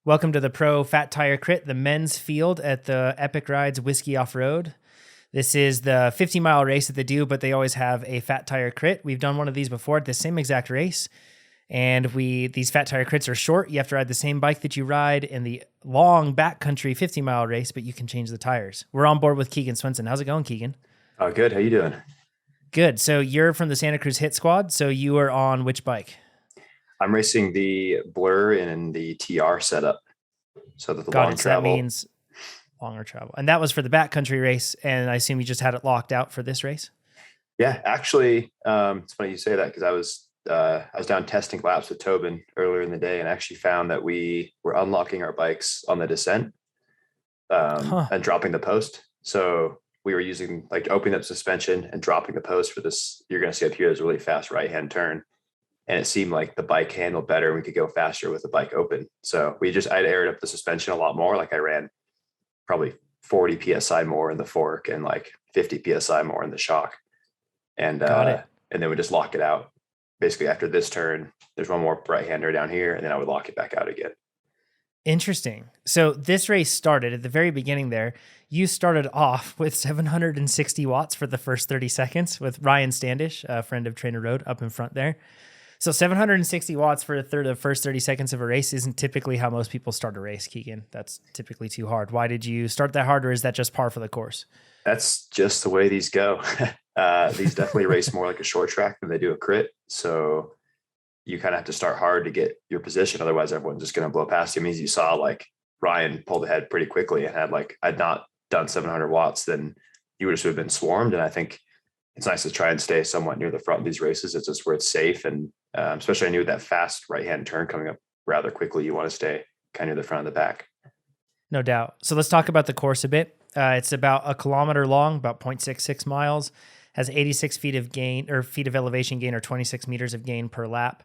Welcome to the Pro Fat Tire Crit, the men's field at the Epic Rides Whiskey Off-Road. This is the 50-mile race that they do, but they always have a Fat Tire Crit. We've done one of these before at the same exact race, and these Fat Tire Crits are short. You have to ride the same bike that you ride in the long backcountry 50-mile race, but you can change the tires. We're on board with Keegan Swenson. How's it going, Keegan? Oh, good. How you doing? Good. So you're from the Santa Cruz Hit Squad, so you are on which bike? I'm racing the Blur in the TR setup. So that the Got long it. So travel. that means longer travel. And that was for the backcountry race, and I assume you just had it locked out for this race? Yeah, actually, it's funny you say that because I was down testing laps with Tobin earlier in the day and actually found that we were unlocking our bikes on the descent and dropping the post. So we were using like opening up suspension and dropping the post for this. You're going to see up here is a really fast right-hand turn. And it seemed like the bike handled better and we could go faster with the bike open. So I'd aired up the suspension a lot more. Like I ran probably 40 PSI more in the fork and like 50 PSI more in the shock. And then we just lock it out. Basically after this turn, there's one more right-hander down here and then I would lock it back out again. Interesting. So this race started at the very beginning there. You started off with 760 watts for the first 30 seconds with Ryan Standish, a friend of TrainerRoad, up in front there. So 760 watts for the first 30 seconds of a race isn't typically how most people start a race, Keegan. That's typically too hard. Why did you start that hard, or is that just par for the course? That's just the way these go. These definitely race more like a short track than they do a crit. So you kind of have to start hard to get your position. Otherwise, everyone's just going to blow past you. I mean, as you saw, like Ryan pulled ahead pretty quickly and I'd not done 700 watts, then you would have been swarmed. And I think it's nice to try and stay somewhat near the front of these races. It's just where it's safe. And especially I knew that fast right-hand turn coming up rather quickly, you want to stay kind of near the front of the back. No doubt. So let's talk about the course a bit. It's about 1 kilometer long, about 0.66 miles, has 86 feet of gain or feet of elevation gain or 26 meters of gain per lap.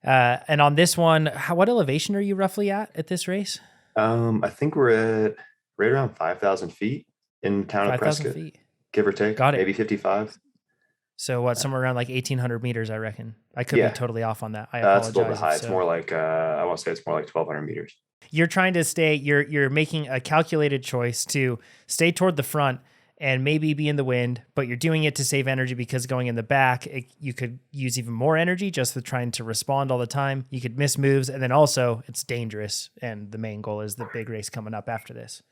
And on this one, what elevation are you roughly at this race? I think we're at right around 5,000 feet in town of Prescott, feet. Give or take. Got it. Maybe 55. So what, somewhere around like 1,800 meters, I reckon. I could be totally off on that. I apologize. That's a little bit high. It's more like, I want to say it's more like 1,200 meters. You're trying to stay, you're making a calculated choice to stay toward the front and maybe be in the wind, but you're doing it to save energy because going in the back, you could use even more energy just with trying to respond all the time. You could miss moves, and then also it's dangerous. And the main goal is the big race coming up after this.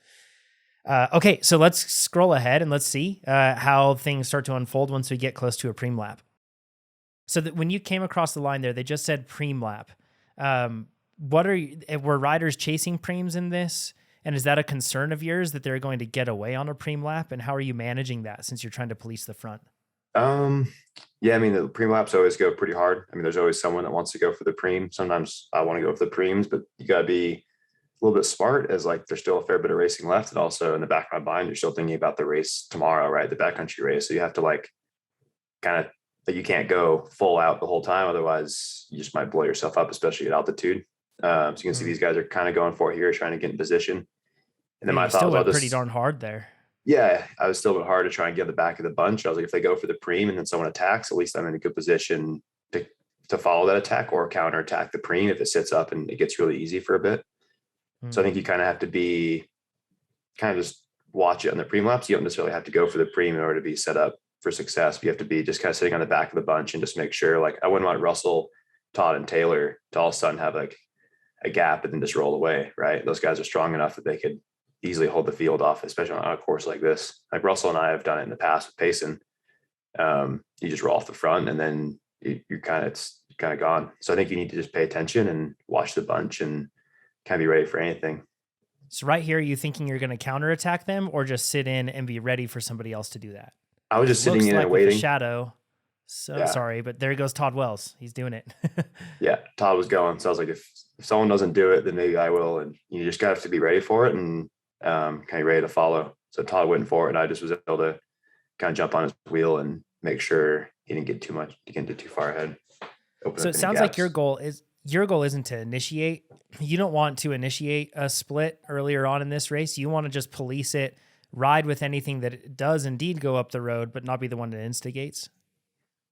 Okay, so let's scroll ahead and let's see how things start to unfold once we get close to a preem lap. So that when you came across the line there, they just said preem lap. Were riders chasing preems in this? And is that a concern of yours that they're going to get away on a preem lap? And how are you managing that since you're trying to police the front? Yeah, I mean, the preem laps always go pretty hard. I mean, there's always someone that wants to go for the preem. Sometimes I want to go for the preems, but you got to be a little bit smart as like there's still a fair bit of racing left. And also in the back of my mind, you're still thinking about the race tomorrow, right? The backcountry race. So you have to like kind of, like you can't go full out the whole time. Otherwise you just might blow yourself up, especially at altitude. So you can see these guys are kind of going for it here, trying to get in position. And then my thought was, pretty darn hard there. Yeah, I was still a bit hard to try and get the back of the bunch. I was like, if they go for the preem and then someone attacks, at least I'm in a good position to follow that attack or counter attack the preem if it sits up and it gets really easy for a bit. So I think you kind of have to be kind of just watch it on the preem laps. You don't necessarily have to go for the preem in order to be set up for success. You have to be just kind of sitting on the back of the bunch and just make sure, like I wouldn't want Russell, Todd, and Taylor to all of a sudden have like a gap and then just roll away, right? Those guys are strong enough that they could easily hold the field off, especially on a course like this. Like Russell and I have done it in the past with Payson. You just roll off the front and then it's kind of gone. So I think you need to just pay attention and watch the bunch and kind of be ready for anything. So right here, are you thinking you're going to counterattack them or just sit in and be ready for somebody else to do that? I was just sitting in and waiting. Shadow. So yeah. Sorry, but there goes Todd Wells. He's doing it. Yeah, Todd was going. So I was like, if someone doesn't do it, then maybe I will. And you just have to be ready for it and kind of ready to follow. So Todd went for it, and I just was able to kind of jump on his wheel and make sure he didn't get too far ahead. So it sounds like your goal isn't to initiate. You don't want to initiate a split earlier on in this race. You want to just police it, ride with anything that does indeed go up the road, but not be the one that instigates.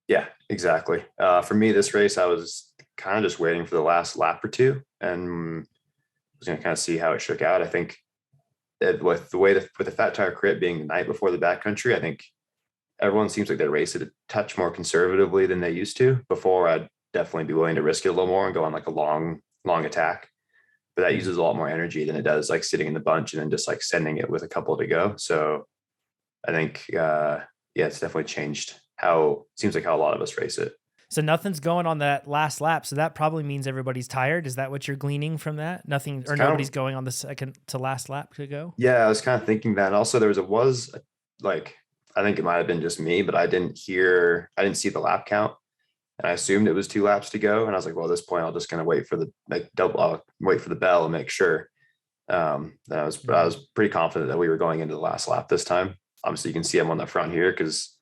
Yeah, exactly. For me, this race, I was kind of just waiting for the last lap or two. And was going to kind of see how it shook out. I think that with the Fat Tire Crit being the night before the backcountry, I think everyone seems like they race it a touch more conservatively than they used to. Before, I'd definitely be willing to risk it a little more and go on like a long attack. But that uses a lot more energy than it does like sitting in the bunch and then just like sending it with a couple to go. So I think, it's definitely changed seems like how a lot of us race it. So nothing's going on that last lap. So that probably means everybody's tired. Is that what you're gleaning from that? Nothing, or nobody's going on the second to last lap to go? Yeah, I was kind of thinking that. Also, there was like, I think it might have been just me, but I didn't see the lap count. And I assumed it was 2 laps to go. And I was like, well, at this point, I'll just kind of wait for the wait for the bell and make sure. I was pretty confident that we were going into the last lap this time. Obviously, you can see I'm on the front here because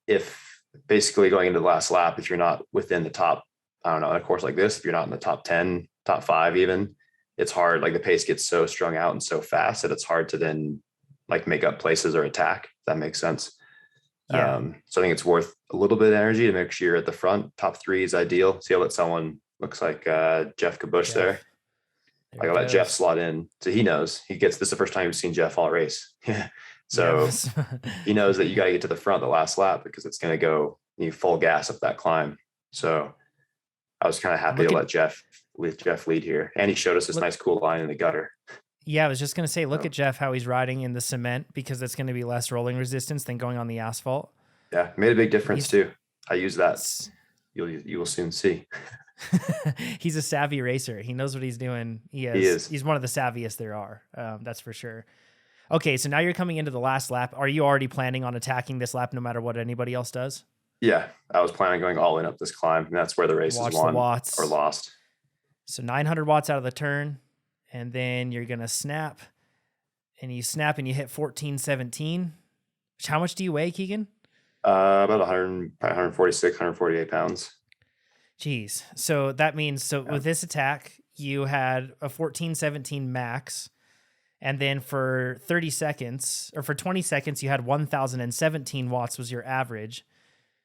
if basically going into the last lap, if you're not within the top, I don't know, in a course like this, if you're not in the top 10, top 5 even, it's hard. Like the pace gets so strung out and so fast that it's hard to then like make up places or attack, if that makes sense. Yeah. So I think it's worth a little bit of energy to make sure you're at the front. Top 3 is ideal. See, I'll let someone, looks like Jeff Kabush there. Like I'll let Jeff slot in. So he knows this is the first time we've seen Jeff all race. So he knows that you got to get to the front the last lap because it's going to go full gas up that climb. So I was kind of happy to let Jeff lead here. And he showed us this nice cool line in the gutter. Yeah, I was just going to say, look at Jeff, how he's riding in the cement because it's going to be less rolling resistance than going on the asphalt. Yeah, made a big difference too. I use that. You will soon see. He's a savvy racer. He knows what he's doing. He is. He's one of the savviest there are. That's for sure. Okay, so now you're coming into the last lap. Are you already planning on attacking this lap no matter what anybody else does? Yeah, I was planning on going all in up this climb, and that's where the race is won or lost. So 900 watts out of the turn, and then you're going to snap, and you hit 1417. How much do you weigh, Keegan? About 146, 148 pounds. Jeez. So that means, with this attack, you had a 1417 max, and then for 30 seconds, or for 20 seconds, you had 1,017 watts was your average.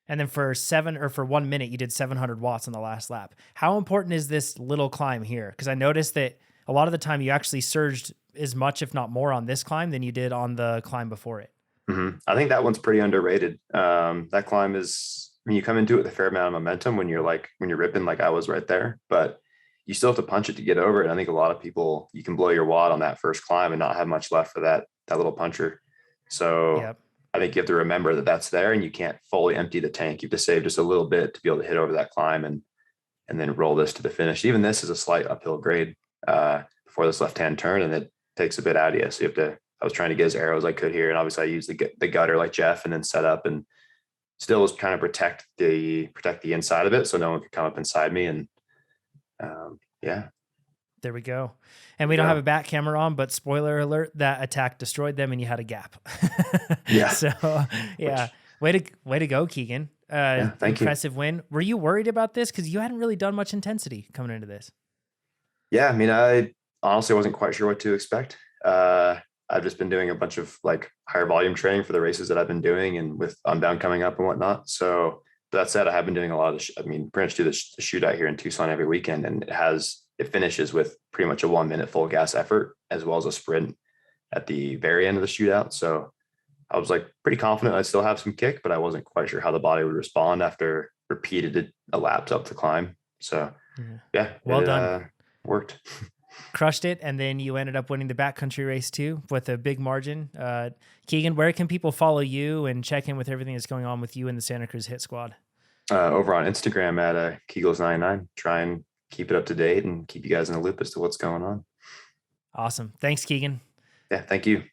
And then for 1 minute, you did 700 watts on the last lap. How important is this little climb here? Because I noticed that a lot of the time you actually surged as much, if not more, on this climb than you did on the climb before it. Mm-hmm. I think that one's pretty underrated. That climb you come into it with a fair amount of momentum when you're ripping like I was right there, but you still have to punch it to get over it. I think a lot of people, you can blow your wad on that first climb and not have much left for that little puncher. So yep. I think you have to remember that that's there and you can't fully empty the tank. You have to save just a little bit to be able to hit over that climb and then roll this to the finish. Even this is a slight uphill grade before this left-hand turn, and it takes a bit out of you. So I was trying to get as arrow as I could here. And obviously I used the gutter like Jeff and then set up and still was trying to protect the inside of it so no one could come up inside me. And there we go. And we don't have a back camera on, but spoiler alert, that attack destroyed them and you had a gap. Yeah. So way to go, Keegan. Thank impressive win. Were you worried about this? Because you hadn't really done much intensity coming into this. Yeah. I mean, I honestly wasn't quite sure what to expect. I've just been doing a bunch of like higher volume training for the races that I've been doing and with Unbound coming up and whatnot. So that said, I have been doing a lot of, pretty much do the shootout here in Tucson every weekend. And it finishes with pretty much a 1 minute full gas effort, as well as a sprint at the very end of the shootout. So I was like pretty confident I'd still have some kick, but I wasn't quite sure how the body would respond after repeated laps up the climb. So well done. Worked. Crushed it, and then you ended up winning the backcountry race too with a big margin. Keegan, where can people follow you and check in with everything that's going on with you and the Santa Cruz Hit Squad? Over on Instagram at Kegels99. Try and keep it up to date and keep you guys in the loop as to what's going on. Awesome. Thanks, Keegan. Yeah, thank you.